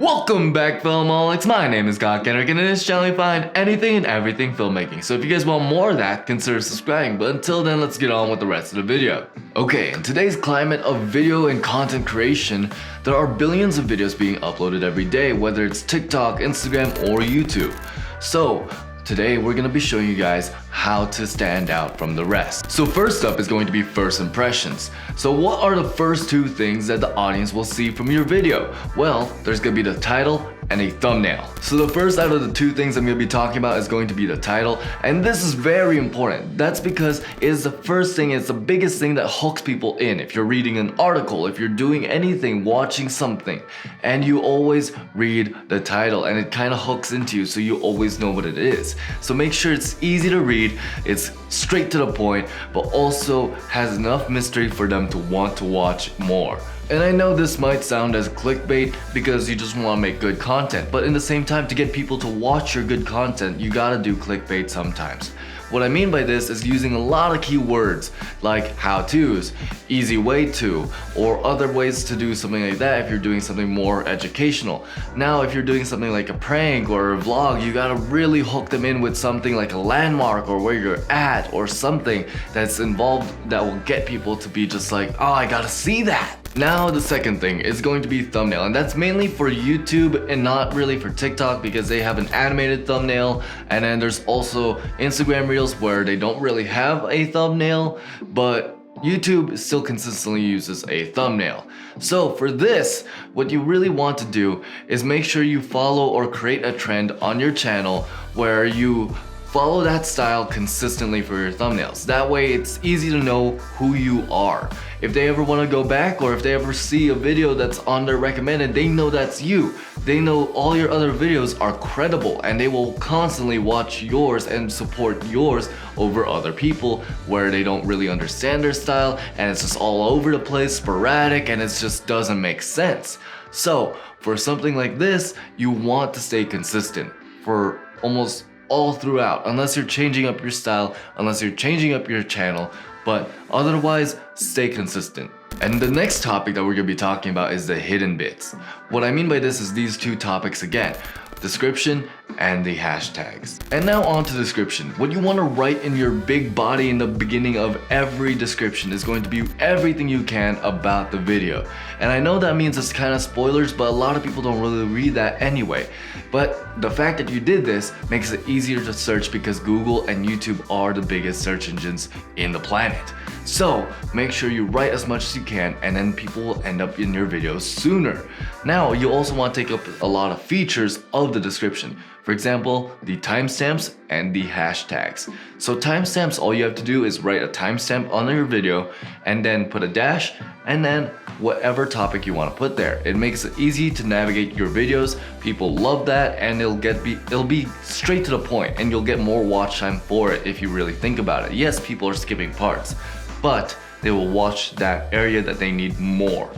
Welcome back, Filmaholics. My name is God Kendrick, and in this channel you find anything and everything filmmaking. So if you guys want more of that, consider subscribing. But until then, let's get on with the rest of the video. Okay, in today's climate of video and content creation, there are billions of videos being uploaded every day, whether it's TikTok, Instagram, or YouTube. So today we're going to be showing you guys how to stand out from the rest. So first up is going to be first impressions. So what are the first two things that the audience will see from your video? Well, there's going to be the title and a thumbnail. So the first out of the two things I'm going to be talking about is going to be the title, and this is very important. That's because it is the first thing, it's the biggest thing that hooks people in. If you're reading an article, if you're doing anything, watching something, and you always read the title and it kind of hooks into you, so you always know what it is. So make sure it's easy to read, it's straight to the point, but also has enough mystery for them to want to watch more. And I know this might sound as clickbait because you just want to make good content, but in the same time, to get people to watch your good content, you gotta do clickbait sometimes. What I mean by this is using a lot of keywords like how-tos, easy way to, or other ways to do something like that if you're doing something more educational. Now, if you're doing something like a prank or a vlog, you gotta really hook them in with something like a landmark or where you're at or something that's involved that will get people to be just like, oh, I gotta see that. Now the second thing is going to be thumbnail, and that's mainly for YouTube and not really for TikTok because they have an animated thumbnail, and then there's also Instagram Reels where they don't really have a thumbnail, but YouTube still consistently uses a thumbnail. So for this, what you really want to do is make sure you follow or create a trend on your channel where you follow that style consistently for your thumbnails. That way it's easy to know who you are. If they ever want to go back or if they ever see a video that's on their recommended, they know that's you. They know all your other videos are credible and they will constantly watch yours and support yours over other people where they don't really understand their style and it's just all over the place, sporadic, and it just doesn't make sense. So for something like this, you want to stay consistent for almost all throughout, unless you're changing up your style, unless you're changing up your channel, but otherwise stay consistent. And the next topic that we're going to be talking about is the hidden bits. What I mean by this is these two topics again: description and the hashtags. And now on to description. What you want to write in your big body in the beginning of every description is going to be everything you can about the video. And I know that means it's kind of spoilers, but a lot of people don't really read that anyway. But the fact that you did this makes it easier to search because Google and YouTube are the biggest search engines in the planet. So make sure you write as much as you can, and then people will end up in your videos sooner. Now you also want to take up a lot of features of the description. For example, the timestamps and the hashtags. So timestamps, all you have to do is write a timestamp on your video and then put a dash and then whatever topic you want to put there. It makes it easy to navigate your videos. People love that, and it'll be straight to the point, and you'll get more watch time for it if you really think about it. Yes, people are skipping parts, but they will watch that area that they need more.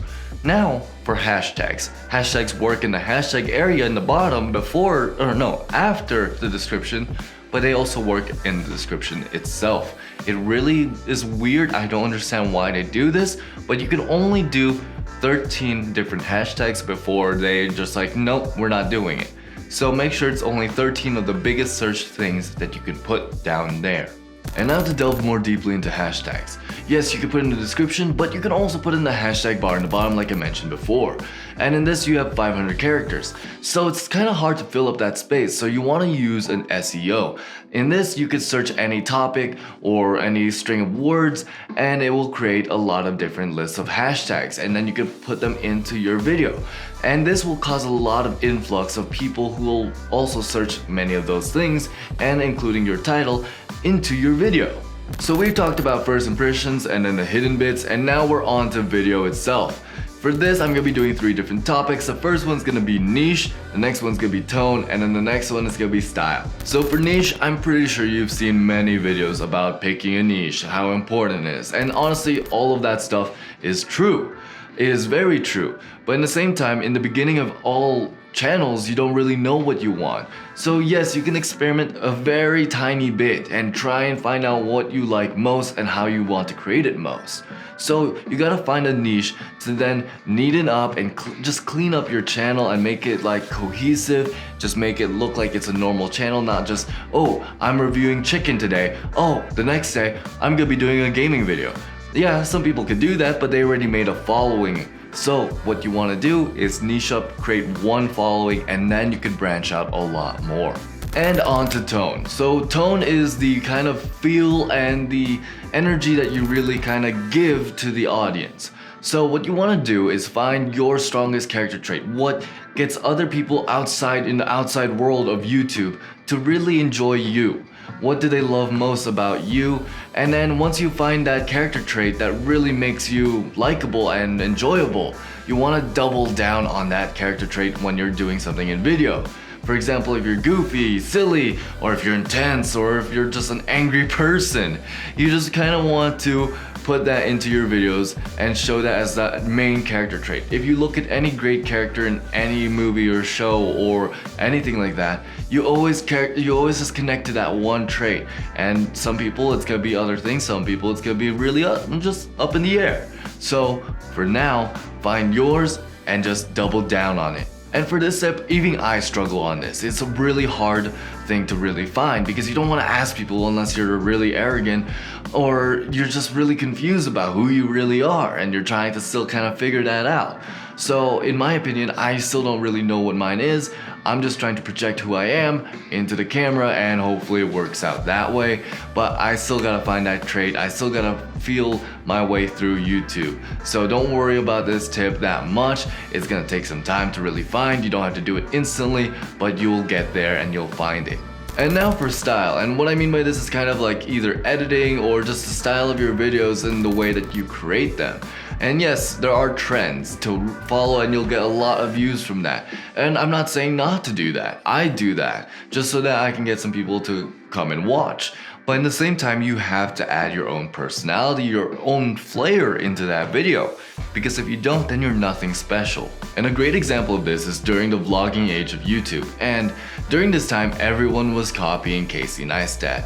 Now for hashtags. Hashtags work in the hashtag area in the bottom after the description, but they also work in the description itself. It really is weird. I don't understand why they do this, but you can only do 13 different hashtags before they just like, nope, we're not doing it. So make sure it's only 13 of the biggest search things that you can put down there. And now to delve more deeply into hashtags. Yes, you can put in the description, but you can also put in the hashtag bar in the bottom like I mentioned before. And in this you have 500 characters. So it's kind of hard to fill up that space, so you want to use an SEO. In this you could search any topic or any string of words and it will create a lot of different lists of hashtags, and then you can put them into your video. And this will cause a lot of influx of people who will also search many of those things, and including your title, into your video. So we've talked about first impressions and then the hidden bits, and now we're on to video itself. For this, I'm going to be doing 3 different topics. The first one's going to be niche, the next one's going to be tone, and then the next one is going to be style. So for niche, I'm pretty sure you've seen many videos about picking a niche, how important it is, and honestly, all of that stuff is true. It is very true, but in the same time, in the beginning of all channels, you don't really know what you want. So yes, you can experiment a very tiny bit and try and find out what you like most and how you want to create it most. So you gotta find a niche to then neaten up and just clean up your channel and make it like cohesive, just make it look like it's a normal channel, not just, oh, I'm reviewing chicken today, oh, the next day, I'm gonna be doing a gaming video. Yeah, some people could do that, but they already made a following. So what you want to do is niche up, create one following, and then you can branch out a lot more. And on to tone. So tone is the kind of feel and the energy that you really kind of give to the audience. So what you want to do is find your strongest character trait, what gets other people outside in the outside world of YouTube to really enjoy you. What do they love most about you? And then once you find that character trait that really makes you likable and enjoyable, you want to double down on that character trait when you're doing something in video. For example, if you're goofy, silly, or if you're intense, or if you're just an angry person, you just kind of want to put that into your videos and show that as that main character trait. If you look at any great character in any movie or show or anything like that, you always just connect to that one trait. And some people it's gonna be other things, some people it's gonna be really just up in the air. So for now, find yours and just double down on it. And for this step, even I struggle on this. It's a really hard thing to really find because you don't want to ask people unless you're really arrogant or you're just really confused about who you really are and you're trying to still kind of figure that out. So in my opinion, I still don't really know what mine is. I'm just trying to project who I am into the camera and hopefully it works out that way. But I still gotta find that trait. I still gotta feel my way through YouTube. So don't worry about this tip that much. It's gonna take some time to really find. You don't have to do it instantly, but you'll get there and you'll find it. And now for style, and what I mean by this is kind of like either editing or just the style of your videos and the way that you create them. And yes, there are trends to follow and you'll get a lot of views from that. And I'm not saying not to do that. I do that just so that I can get some people to come and watch. But in the same time, you have to add your own personality, your own flair into that video. Because if you don't, then you're nothing special. And a great example of this is during the vlogging age of YouTube. And during this time, everyone was copying Casey Neistat.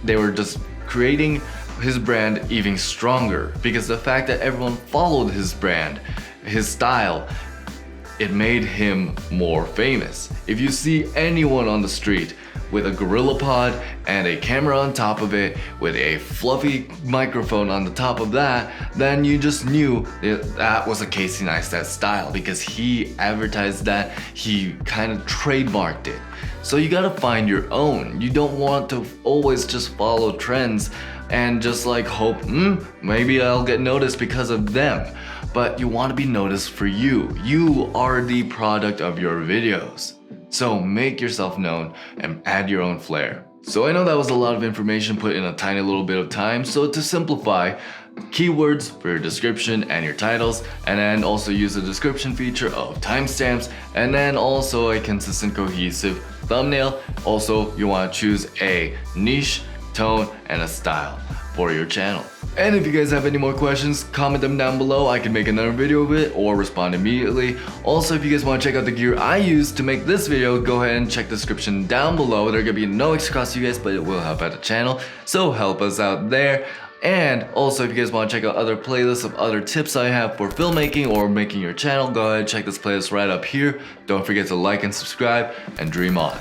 They were just creating his brand even stronger because the fact that everyone followed his brand, his style, it made him more famous. If you see anyone on the street with a gorilla pod and a camera on top of it with a fluffy microphone on the top of that, then you just knew that was a Casey Neistat style because he advertised that, he kind of trademarked it. So you gotta find your own. You don't want to always just follow trends and just like hope, maybe I'll get noticed because of them. But you want to be noticed for you. You are the product of your videos. So make yourself known and add your own flair. So I know that was a lot of information put in a tiny little bit of time. So to simplify, keywords for your description and your titles, and then also use the description feature of timestamps, and then also a consistent cohesive thumbnail. Also, you want to choose a niche, tone, and a style for your channel. And if you guys have any more questions, comment them down below. I can make another video of it or respond immediately. Also, if you guys want to check out the gear I used to make this video, go ahead and check the description down below. There's gonna be no extra cost to you guys, but it will help out the channel. So help us out there. And also, if you guys want to check out other playlists of other tips I have for filmmaking or making your channel, go ahead and check this playlist right up here. Don't forget to like and subscribe, and dream on.